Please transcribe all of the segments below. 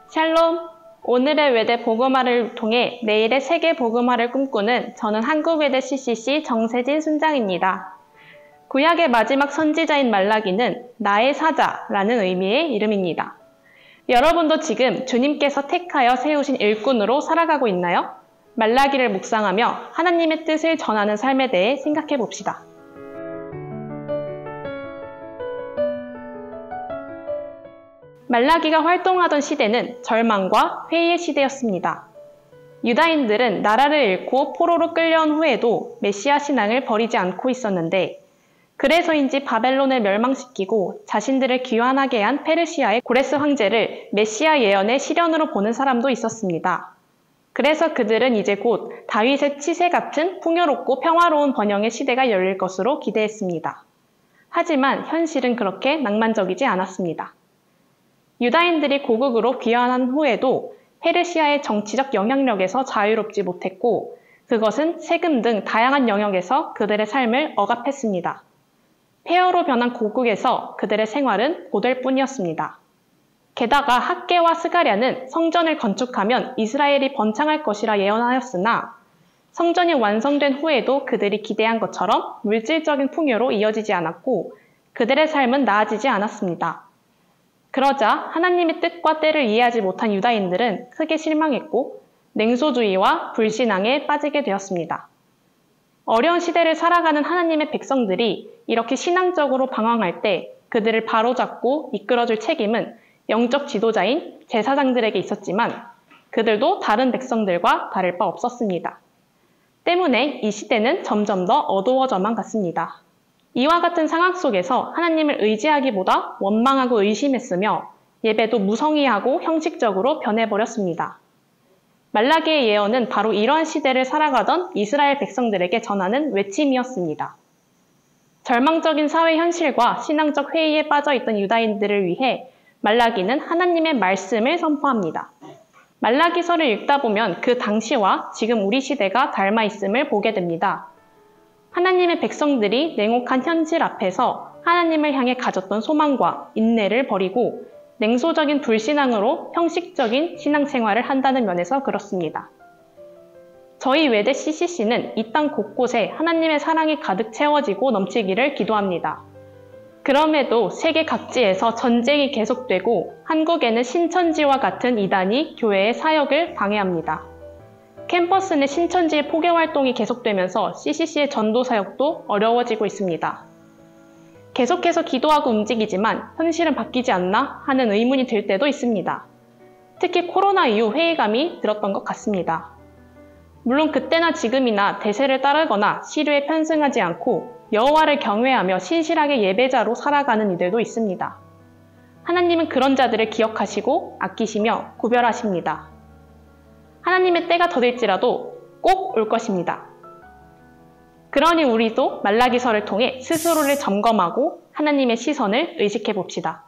샬롬! 오늘의 외대 복음화를 통해 내일의 세계 복음화를 꿈꾸는 저는 한국외대 CCC 정세진 순장입니다. 구약의 마지막 선지자인 말라기는 나의 사자라는 의미의 이름입니다. 여러분도 지금 주님께서 택하여 세우신 일꾼으로 살아가고 있나요? 말라기를 묵상하며 하나님의 뜻을 전하는 삶에 대해 생각해 봅시다. 말라기가 활동하던 시대는 절망과 회의의 시대였습니다. 유다인들은 나라를 잃고 포로로 끌려온 후에도 메시아 신앙을 버리지 않고 있었는데 그래서인지 바벨론을 멸망시키고 자신들을 귀환하게 한 페르시아의 고레스 황제를 메시아 예언의 실현으로 보는 사람도 있었습니다. 그래서 그들은 이제 곧 다윗의 치세 같은 풍요롭고 평화로운 번영의 시대가 열릴 것으로 기대했습니다. 하지만 현실은 그렇게 낭만적이지 않았습니다. 유다인들이 고국으로 귀환한 후에도 페르시아의 정치적 영향력에서 자유롭지 못했고 그것은 세금 등 다양한 영역에서 그들의 삶을 억압했습니다. 폐허로 변한 고국에서 그들의 생활은 고될 뿐이었습니다. 게다가 학개와 스가랴는 성전을 건축하면 이스라엘이 번창할 것이라 예언하였으나 성전이 완성된 후에도 그들이 기대한 것처럼 물질적인 풍요로 이어지지 않았고 그들의 삶은 나아지지 않았습니다. 그러자 하나님의 뜻과 때를 이해하지 못한 유다인들은 크게 실망했고 냉소주의와 불신앙에 빠지게 되었습니다. 어려운 시대를 살아가는 하나님의 백성들이 이렇게 신앙적으로 방황할 때 그들을 바로잡고 이끌어줄 책임은 영적 지도자인 제사장들에게 있었지만 그들도 다른 백성들과 다를 바 없었습니다. 때문에 이 시대는 점점 더 어두워져만 갔습니다. 이와 같은 상황 속에서 하나님을 의지하기보다 원망하고 의심했으며 예배도 무성의하고 형식적으로 변해버렸습니다. 말라기의 예언은 바로 이러한 시대를 살아가던 이스라엘 백성들에게 전하는 외침이었습니다. 절망적인 사회 현실과 신앙적 회의에 빠져있던 유다인들을 위해 말라기는 하나님의 말씀을 선포합니다. 말라기서를 읽다 보면 그 당시와 지금 우리 시대가 닮아 있음을 보게 됩니다. 하나님의 백성들이 냉혹한 현실 앞에서 하나님을 향해 가졌던 소망과 인내를 버리고 냉소적인 불신앙으로 형식적인 신앙생활을 한다는 면에서 그렇습니다. 저희 외대 CCC는 이 땅 곳곳에 하나님의 사랑이 가득 채워지고 넘치기를 기도합니다. 그럼에도 세계 각지에서 전쟁이 계속되고 한국에는 신천지와 같은 이단이 교회의 사역을 방해합니다. 캠퍼스 내 신천지의 포교 활동이 계속되면서 CCC의 전도 사역도 어려워지고 있습니다. 계속해서 기도하고 움직이지만 현실은 바뀌지 않나 하는 의문이 들 때도 있습니다. 특히 코로나 이후 회의감이 들었던 것 같습니다. 물론 그때나 지금이나 대세를 따르거나 시류에 편승하지 않고 여호와를 경외하며 신실하게 예배자로 살아가는 이들도 있습니다. 하나님은 그런 자들을 기억하시고 아끼시며 구별하십니다. 하나님의 때가 더딜지라도 꼭 올 것입니다. 그러니 우리도 말라기서를 통해 스스로를 점검하고 하나님의 시선을 의식해 봅시다.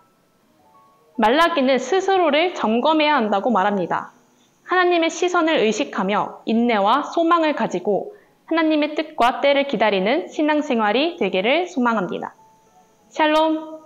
말라기는 스스로를 점검해야 한다고 말합니다. 하나님의 시선을 의식하며 인내와 소망을 가지고 하나님의 뜻과 때를 기다리는 신앙생활이 되기를 소망합니다. 샬롬!